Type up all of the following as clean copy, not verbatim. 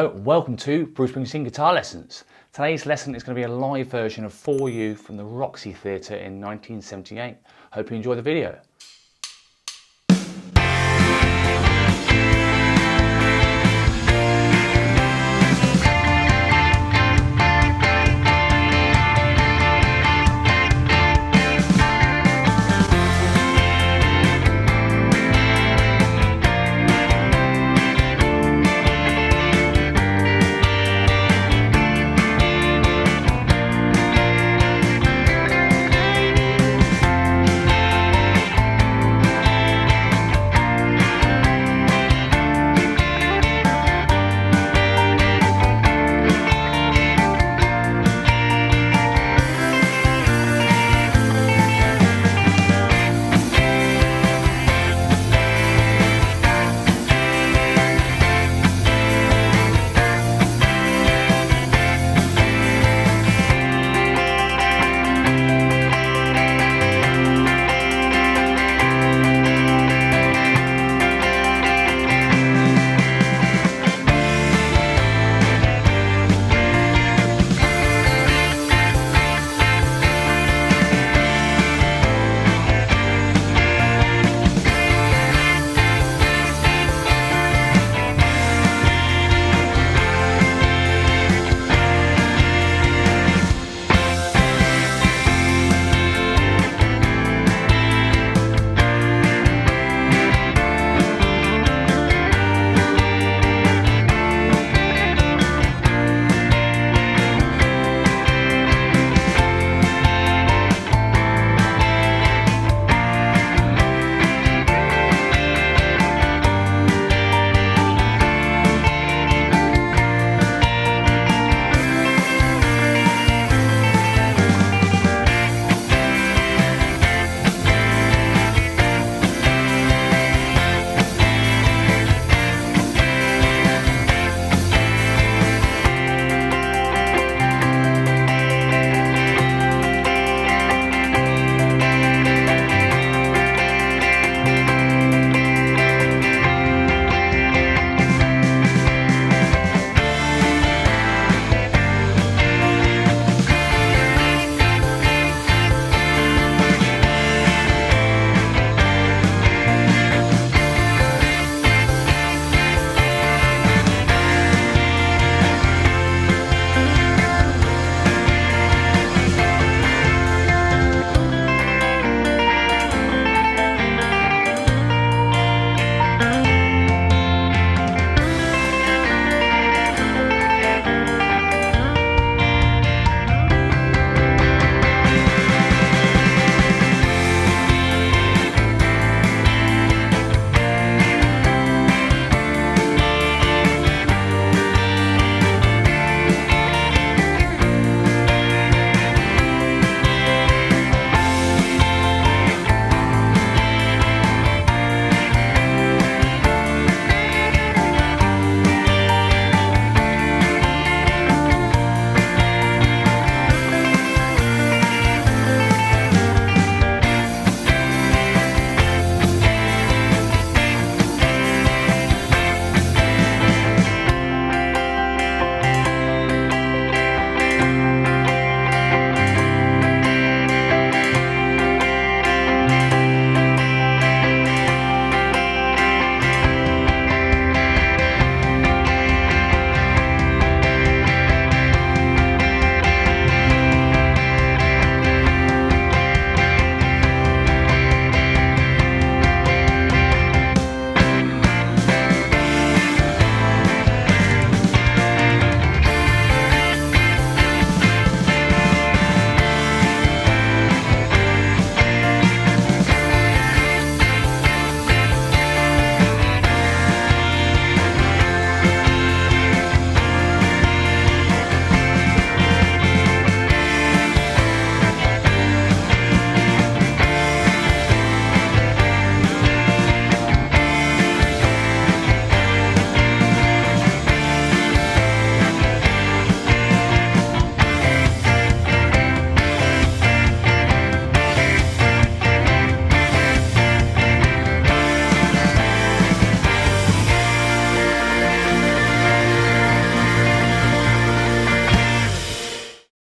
Hello, welcome to Bruce Springsteen Guitar Lessons. Today's lesson is going to be a live version of For You from the Roxy Theatre in 1978. Hope you enjoy the video.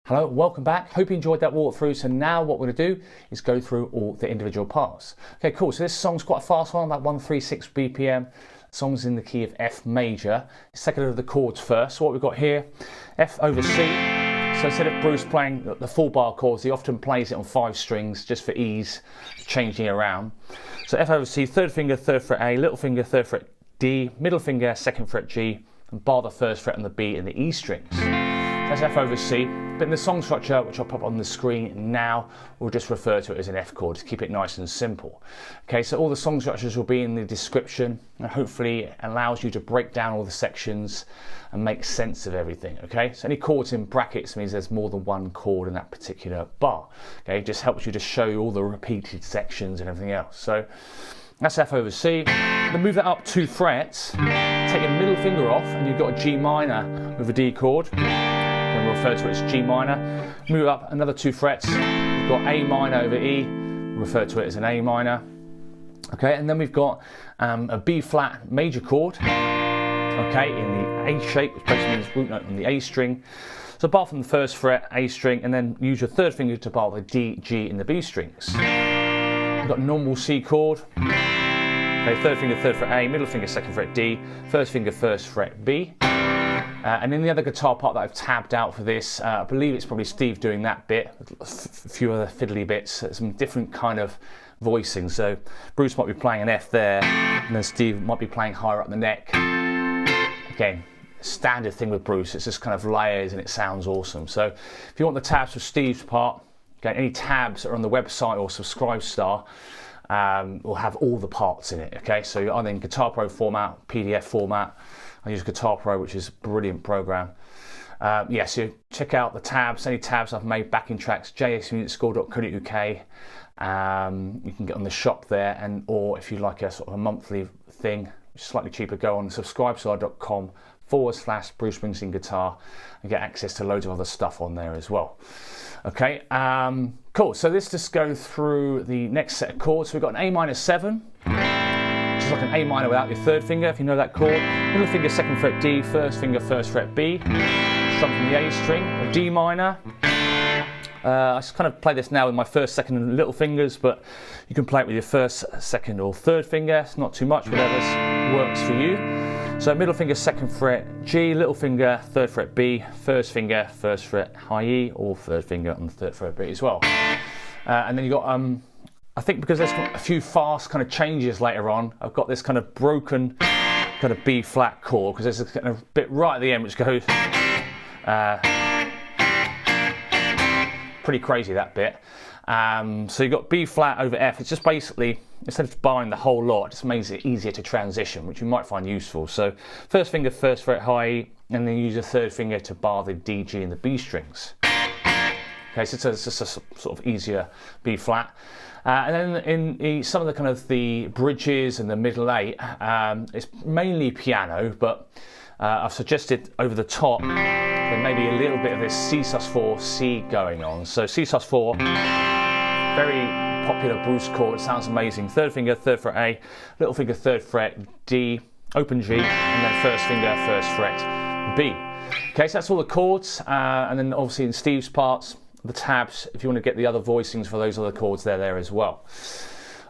Hello, welcome back. Hope you enjoyed that walkthrough. So now what we're going to do is go through all the individual parts. Okay, cool. So this song's quite a fast one, about 136 BPM. The song's in the key of F major. Second of the chords first. So what we've got here, F over C. So instead of Bruce playing the full bar chords, he often plays it on 5 strings just for ease, changing it around. So F over C, third finger, third fret A, little finger, third fret D, middle finger, second fret G, and bar the first fret on the B and the E strings. That's F over C, but in the song structure, which I'll pop on the screen now, we'll just refer to it as an F chord to keep it nice and simple. Okay, so all the song structures will be in the description, and hopefully it allows you to break down all the sections and make sense of everything. Okay, so any chords in brackets means there's more than one chord in that particular bar. Okay, it just helps you to show you all the repeated sections and everything else. So that's F over C. Then move that up 2 frets, take your middle finger off, and you've got a G minor with a D chord. We'll refer to it as G minor. Move up another 2 frets, we've got A minor over E, refer to it as an A minor. Okay, and then we've got a B flat major chord, okay, in the A shape, which basically means root note on the A string. So bar from the first fret, A string, and then use your third finger to bar the D, G, and the B strings. We've got normal C chord. Okay, third finger, third fret A, middle finger, second fret D, first finger, first fret B. And in the other guitar part that I've tabbed out for this, I believe it's probably Steve doing that bit, a few other fiddly bits, some different kind of voicing. So Bruce might be playing an F there, and then Steve might be playing higher up the neck. Again, standard thing with Bruce, it's just kind of layers and it sounds awesome. So if you want the tabs for Steve's part, okay, any tabs that are on the website or Subscribe Star, will have all the parts in it. Okay, so you're either in Guitar Pro format, PDF format. I use Guitar Pro, which is a brilliant program. Yeah, so check out the tabs, any tabs I've made, backing tracks, jsmusicschool.co.uk. You can get on the shop there, and or if you like a sort of a monthly thing, which is slightly cheaper, go on subscribestar.com/Bruce Springsteen Guitar and get access to loads of other stuff on there as well. Okay, cool. So let's just go through the next set of chords. So we've got an A minor 7. It's like an A minor without your third finger, if you know that chord. Middle finger, second fret D, first finger, first fret B. Strum from the A string, a D minor. I just kind of play this now with my first, second, and little fingers, but you can play it with your first, second, or third finger. It's not too much, whatever works for you. So middle finger, second fret G, little finger, third fret B, first finger, first fret high E, or third finger on the third fret B as well. And then you've got I think because there's a few fast kind of changes later on, I've got this kind of broken kind of B flat chord, because there's a kind of bit right at the end which goes pretty crazy, that bit. So you've got B flat over F. It's just basically, instead of barring the whole lot, it just makes it easier to transition, which you might find useful. So first finger, first fret high E, and then use your third finger to bar the D, G, and the B strings. Okay, so it's just a sort of easier B flat. And then in some of the kind of the bridges and the middle 8, it's mainly piano, but I've suggested over the top there may be a little bit of this C sus4 C going on. So C sus4, very popular Bruce chord, it sounds amazing. Third finger, third fret A, little finger, third fret D, open G, and then first finger, first fret B. Okay, so that's all the chords, and then obviously in Steve's parts, the tabs, if you want to get the other voicings for those other chords, they're there as well.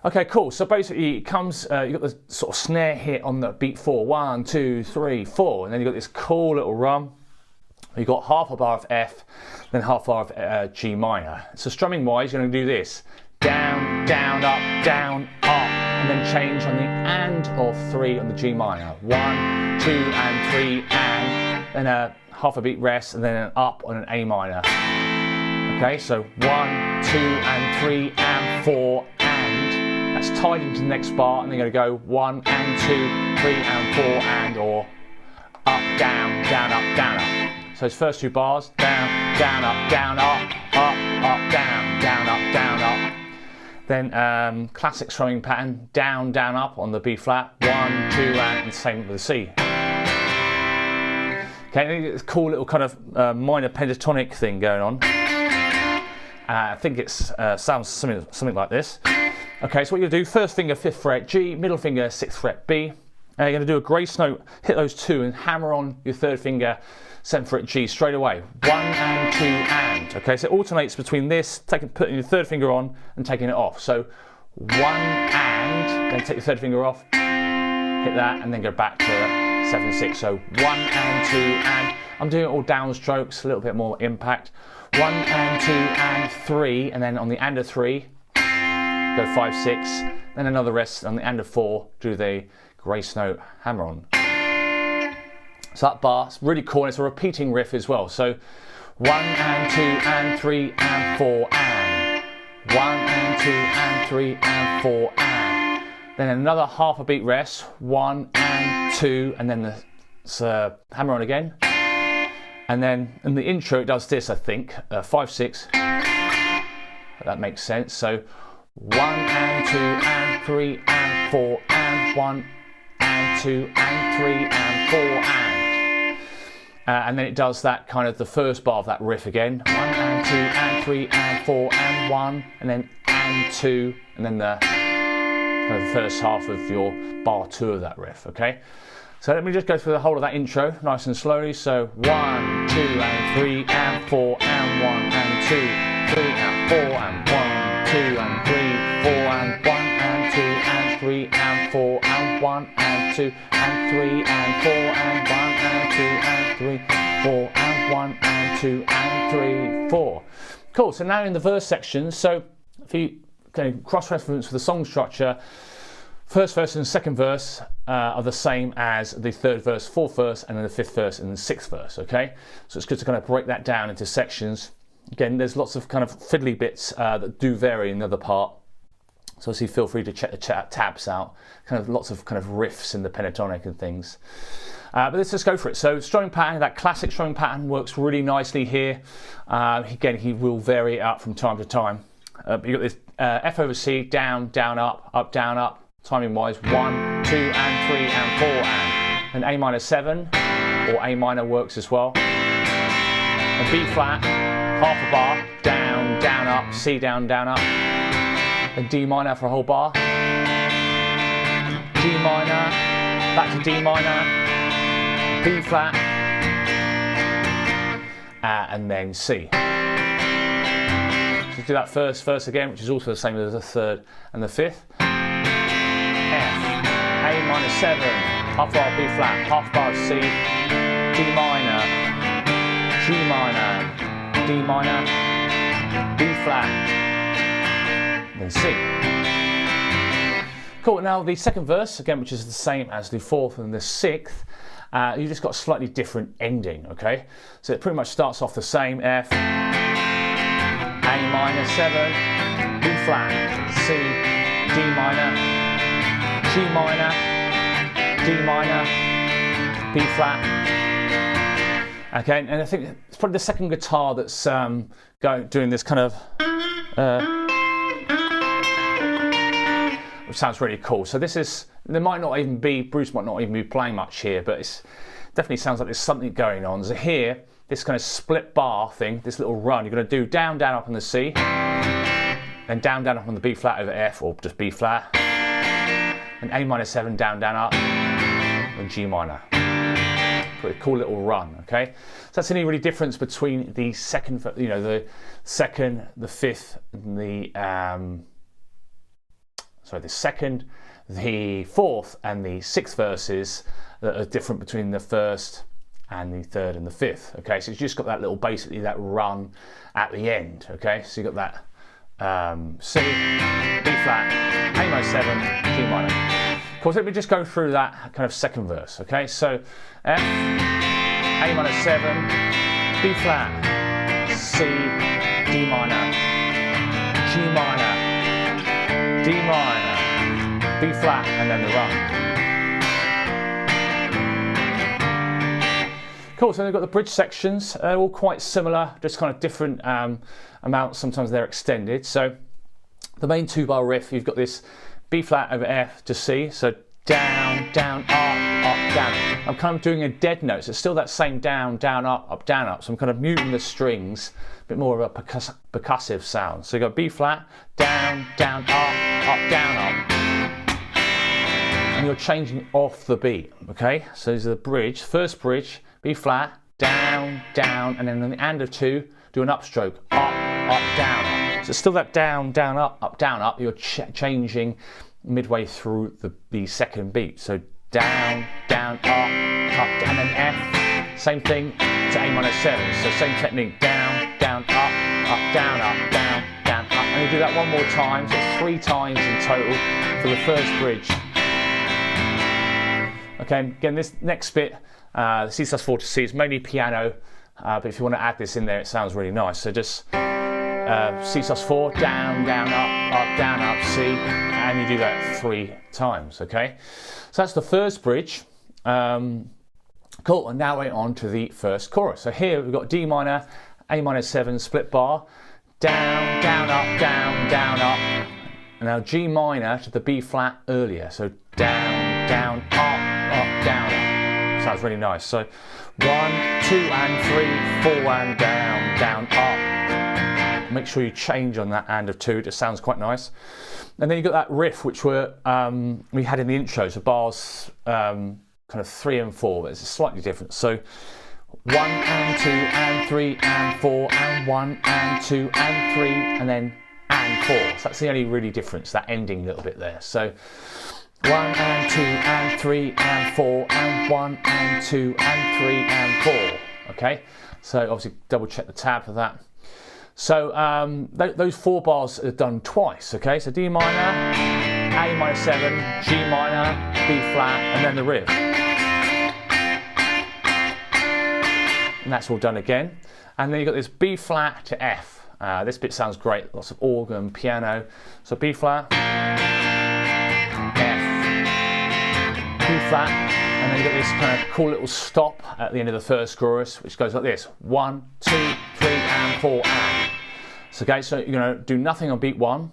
Okay, cool. So basically it comes, you've got the sort of snare hit on the beat 4, 1, 2, 3, 4, and then you've got this cool little run. You've got half a bar of F, then half a bar of G minor. So strumming wise, you're going to do this: down, down, up, and then change on the and of 3 on the G minor. 1, 2, and 3, and then a half a beat rest, and then an up on an A minor. Okay, so 1, 2, and 3, and 4, and that's tied into the next bar, and then you're going to go 1, and 2, 3, and 4, and, or up, down, down, up, down, up. So those first 2 bars, down, down, up, down, up, down, down, up, down, up. Then classic strumming pattern, down, down, up on the B flat, 1, 2, and the same with the C. Okay, it's a cool little kind of minor pentatonic thing going on. I think it sounds something like this. Okay, so what you're going to do, first finger, 5th fret G, middle finger, 6th fret B. You're going to do a grace note, hit those 2, and hammer on your 3rd finger, 7th fret G straight away. 1 and 2 and. and. Okay, so it alternates between this, putting your third finger on and taking it off. So 1 and, then take your third finger off, hit that, and then go back to 7/6. So 1 and 2 and. I'm doing it all downstrokes, a little bit more impact. 1 and 2 and 3, and then on the and of 3, go 5/6. Then another rest on the and of 4, do the grace note hammer on. So that bar's really cool, and it's a repeating riff as well. So 1 and 2 and 3 and 4 and. 1 and 2 and 3 and 4 and. Then another half a beat rest, 1 and 2, and then the hammer on again. And then in the intro it does this, I think, 5/6. That makes sense. So 1 and 2 and 3 and 4 and 1 and 2 and 3 and 4 and then it does that kind of the first bar of that riff again. 1 and 2 and 3 and 4 and 1 and then and 2 and then the kind of the first half of your bar 2 of that riff. Okay. So let me just go through the whole of that intro nice and slowly. So 1, 2 and 3 and 4 and 1 and 2, 3 and 4 and 1, 2 and 3, 4 and 1 and 2 and 3 and 4 and 1 and 2 and 3 and 4 and 1 and 2 and 3, 4 and 1 and 2 and 3, 4. Cool, so now in the verse section, so if you can cross-reference with the song structure, first verse and second verse are the same as the third verse, fourth verse, and then the fifth verse and the sixth verse, okay? So it's good to kind of break that down into sections. Again, there's lots of kind of fiddly bits that do vary in the other part. So obviously feel free to check the tabs out. Kind of lots of kind of riffs in the pentatonic and things. But let's just go for it. So strumming pattern, that classic strumming pattern works really nicely here. Again, he will vary it out from time to time. You've got this F over C, down, down, up, down, up. Timing wise, 1, 2 and 3 and 4 and A minor 7 or A minor works as well. And B flat, half a bar, down, down, up, C down, down, up. And D minor for a whole bar. G minor, back to D minor, B flat, and then C. So do that first verse again, which is also the same as the third and the fifth. A minor 7, half bar B flat, half bar C, D minor, G minor, D minor, B flat, then C. Cool, now the second verse, again, which is the same as the fourth and the sixth, you just got a slightly different ending, okay? So it pretty much starts off the same, F, A minor 7, B flat, C, D minor, G minor, D minor, B flat. Okay, and I think it's probably the second guitar that's doing this kind of, which sounds really cool. So this is, there might not even be, Bruce might not even be playing much here, but it definitely sounds like there's something going on. So here, this kind of split bar thing, this little run, you're going to do down, down, up on the C, then down, down, up on the B flat over F, or just B flat. And A minor 7, down, down, up, and G minor. Pretty cool little run, okay? So that's the only really difference between the second, the second, the fifth, and the second, the fourth, and the sixth verses that are different between the first and the third and the fifth, okay? So it's just got that little, basically that run at the end, okay? So you've got that C, B flat, A minor 7, G minor. Of course, let me just go through that kind of second verse, okay? So F, A minor 7, B flat, C, D minor, G minor, D minor, B flat, and then the run. Cool, so we've got the bridge sections, they're all quite similar, just kind of different amounts, sometimes they're extended. So the main 2-bar riff, you've got this B flat over F to C, so down, down, up, down. I'm kind of doing a dead note, so it's still that same down, down, up, down, up. So I'm kind of muting the strings, a bit more of a percussive sound. So you got B flat, down, down, up, down, up. And you're changing off the beat, okay? So this is the bridge, first bridge, B flat, down, down, and then on the and of 2, do an upstroke, up, up, down, up. So it's still that down, down, up, down, up. You're changing midway through the second beat. So down, down, up, down, and then F. Same thing to A minor 7. So same technique, down, down, up, down, down, down, up. And you do that one more time. So it's 3 times in total for the first bridge. Okay, again, this next bit, C+4 to C is mainly piano, but if you want to add this in there, it sounds really nice. So just C+4, down, down, up, down, up, C, and you do that 3 times, okay? So that's the first bridge. Cool, and now we're on to the first chorus. So here we've got D minor, A minor 7, split bar, down, down, up, down, down, up. And now G minor to the B flat earlier. So down, down, up, down, up. Sounds really nice. So 1, 2 and 3, 4 and down, down, up. Make sure you change on that and of 2. It just sounds quite nice. And then you've got that riff which we had in the intro. So bars kind of 3 and 4, but it's slightly different. So 1 and 2 and 3 and 4 and 1 and 2 and 3 and then and 4. So that's the only really difference, that ending little bit there. So 1 and 2 and 3 and 4 and 1 and 2 and 3 and 4. Okay, so obviously double check the tab for that. So those 4 bars are done twice. Okay, so D minor, A minor 7, G minor, B flat, and then the riff. And that's all done again. And then you've got this B flat to F. This bit sounds great, lots of organ, piano. So B flat, F, B flat, and then you've got this kind of cool little stop at the end of the first chorus, which goes like this: 1, 2, 3, and 4, and. So, okay, so you're going to do nothing on beat 1,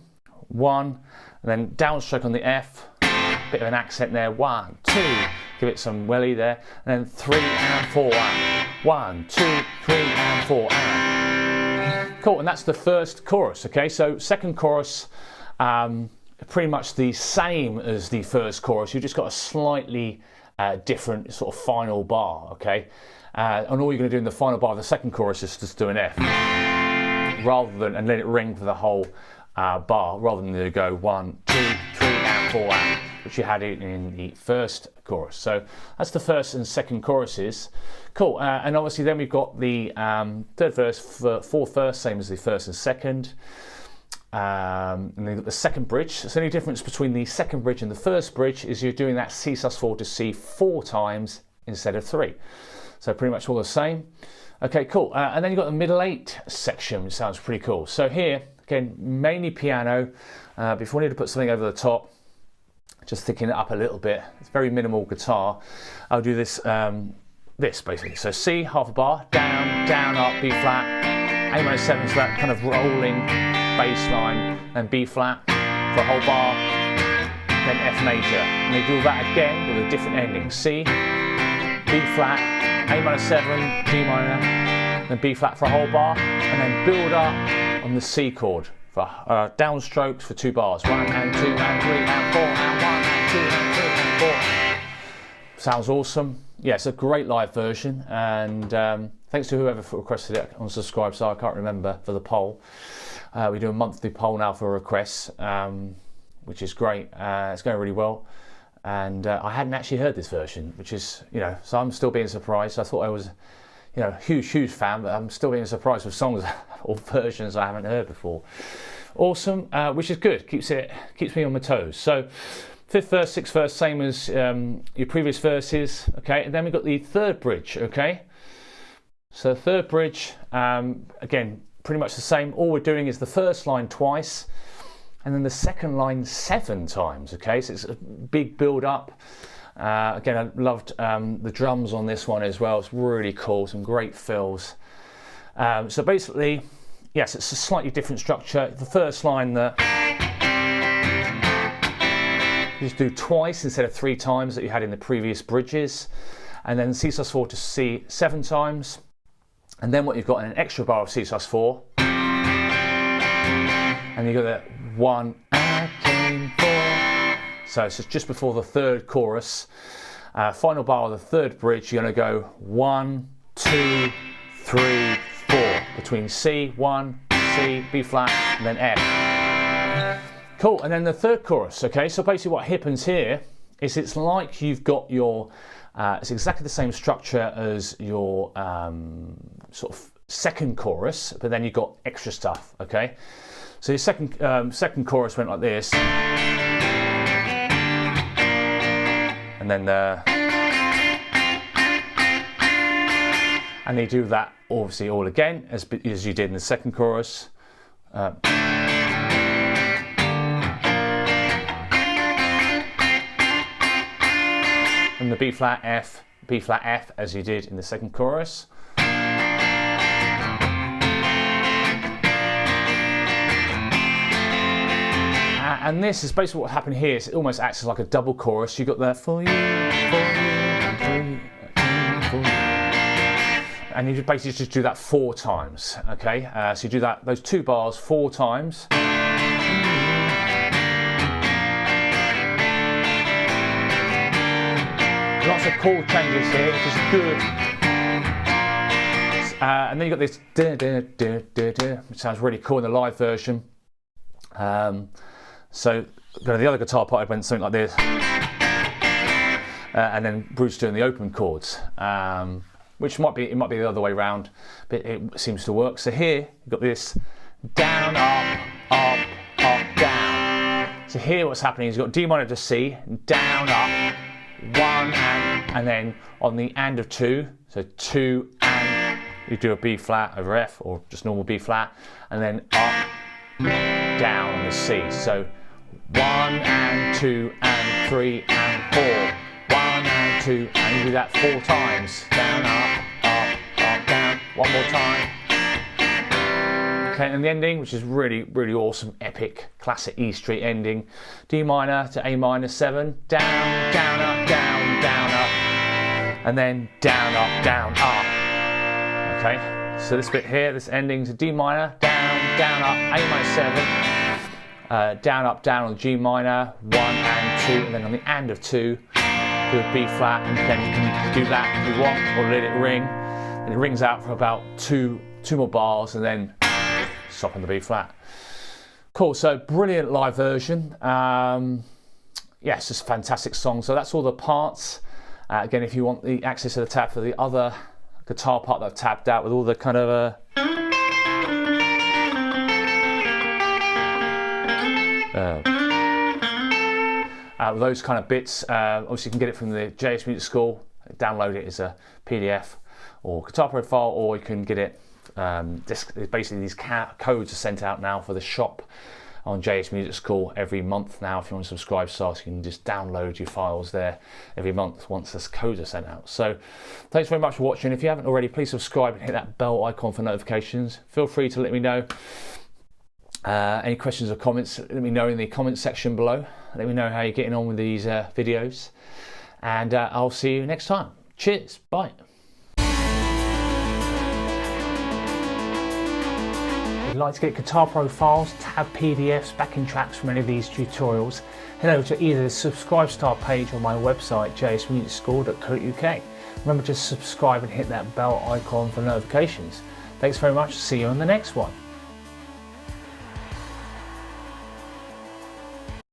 1, and then downstroke on the F, bit of an accent there, 1, 2, give it some welly there, and then 3 and 4, and. 1, 2, 3, and 4, and. Cool, and that's the first chorus, okay? So second chorus, pretty much the same as the first chorus. You've just got a slightly different sort of final bar, okay? And all you're going to do in the final bar of the second chorus is just do an F, rather than, and let it ring for the whole bar, rather than to go 1, 2, 3, and 4, and, which you had in the first chorus. So that's the first and second choruses. Cool, and obviously then we've got the third verse, fourth verse, same as the first and second. And then you've got the second bridge. So the only difference between the second bridge and the first bridge is you're doing that C+4 to C 4 times instead of 3. So pretty much all the same. Okay, cool. And then you've got the middle 8 section, which sounds pretty cool. So here, again, mainly piano. But if you wanted to put something over the top, just thicken it up a little bit. It's very minimal guitar. I'll do this, this basically. So C, half a bar, down, down, up, B flat, A minor 7, so that kind of rolling bass line, and B flat for a whole bar, then F major. And they do that again with a different ending. C, B flat, A minor 7, G minor, then B flat for a whole bar, and then build up on the C chord for downstrokes for 2 bars. 1 and 2 and 3 and 4 and 1 and 2 and 3 and 4. Sounds awesome. Yeah, it's a great live version, and thanks to whoever requested it on subscribe, so I can't remember, for the poll. We do a monthly poll now for requests, which is great. It's going really well, and I hadn't actually heard this version, which is, you know, so I'm still being surprised. I thought I was, you know, huge fan, but I'm still being surprised with songs or versions I haven't heard before. Awesome, which is good. Keeps me on my toes. So 5th verse, 6th verse, same as your previous verses. Okay, and then we've got the third bridge. Okay, so third bridge, again, pretty much the same. All we're doing is the first line twice, and then the second line 7 times. Okay, so it's a big build up. Again, I loved the drums on this one as well. It's really cool, some great fills. So basically, yes, it's a slightly different structure. The first line that you just do twice instead of 3 times that you had in the previous bridges, and then C+4 to C 7 times, and then what you've got in an extra bar of C+4, and you've got that 1 I came for. So it's just before the third chorus. Final bar of the third bridge, you're going to go 1, 2, 3, 4. Between C, 1, C, B flat, and then F. Cool, and then the third chorus, okay? So basically what happens here is it's like you've got your, it's exactly the same structure as your sort of second chorus, but then you've got extra stuff, okay? So your second chorus went like this. And then and you do that obviously all again as you did in the second chorus. And the B flat F as you did in the second chorus. And this is basically what happened here. It almost acts as like a double chorus. You got the for you, and you basically just do that 4 times. Okay, so you do those 2 bars 4 times. Lots of chord changes here, which is good. And then you got this which sounds really cool in the live version. So the other guitar part went something like this, and then Bruce doing the open chords, which might be the other way around, but it seems to work. So here you've got this down, up, up, up, down. So here what's happening is you've got D minor to C, down, up, 1 and then on the and of 2, so 2 and you do a B flat over F or just normal B flat, and then up, down on the C. So 1 and 2 and 3 and 4. 1 and 2, and you do that 4 times. Down, up, up, up, down. One more time. Okay, and the ending, which is really, really awesome, epic, classic E Street ending. D minor to A minor 7. Down, down, up, down, down, up. And then down, up, down, up. Okay, so this bit here, this ending to D minor, down, down, up, A minor 7. Down, up, down on G minor, 1 and 2, and then on the and of 2, do a B flat, and then you can do that if you want, or let it ring. And it rings out for about two more bars, and then stop on the B flat. Cool, so brilliant live version. Yeah, it's just a fantastic song. So that's all the parts. Again, if you want the access to the tab for the other guitar part that I've tabbed out with all the kind of those kind of bits, obviously you can get it from the JS Music School, download it as a PDF or guitar profile, or you can get it, basically these codes are sent out now for the shop on JS Music School every month now. If you want to subscribe, so you can just download your files there every month once this codes are sent out. So thanks very much for watching. If you haven't already, please subscribe and hit that bell icon for notifications. Feel free to let me know any questions or comments. Let me know in the comment section below. Let me know how you're getting on with these videos, and I'll see you next time. Cheers, bye. If you'd like to get guitar profiles, tab PDFs, backing tracks from any of these tutorials, head over to either the subscribe star page or my website jsmusicschool.co.uk. Remember to subscribe and hit that bell icon for notifications. Thanks very much. See you on the next one.